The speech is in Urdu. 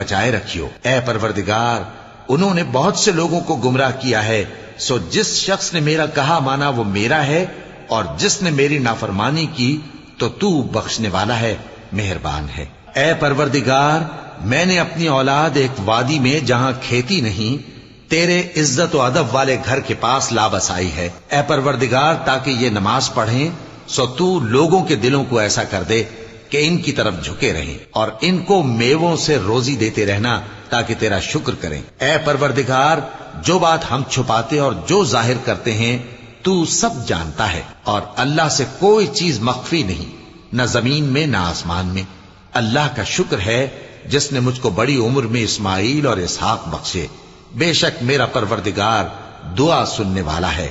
بچائے رکھیو۔ اے پروردگار، انہوں نے بہت سے لوگوں کو گمراہ کیا ہے، سو جس شخص نے میرا کہا مانا وہ میرا ہے، اور جس نے میری نافرمانی کی تو تو بخشنے والا ہے، مہربان ہے۔ اے پروردگار، میں نے اپنی اولاد ایک وادی میں جہاں کھیتی نہیں، تیرے عزت و ادب والے گھر کے پاس لا بسائی ہے۔ اے پروردگار، تاکہ یہ نماز پڑھیں، سو تو لوگوں کے دلوں کو ایسا کر دے کہ ان کی طرف جھکے رہیں، اور ان کو میووں سے روزی دیتے رہنا تاکہ تیرا شکر کریں۔ اے پروردگار، جو بات ہم چھپاتے اور جو ظاہر کرتے ہیں تو سب جانتا ہے، اور اللہ سے کوئی چیز مخفی نہیں، نہ زمین میں نہ آسمان میں۔ اللہ کا شکر ہے جس نے مجھ کو بڑی عمر میں اسماعیل اور اسحاق بخشے۔ بے شک میرا پروردگار دعا سننے والا ہے۔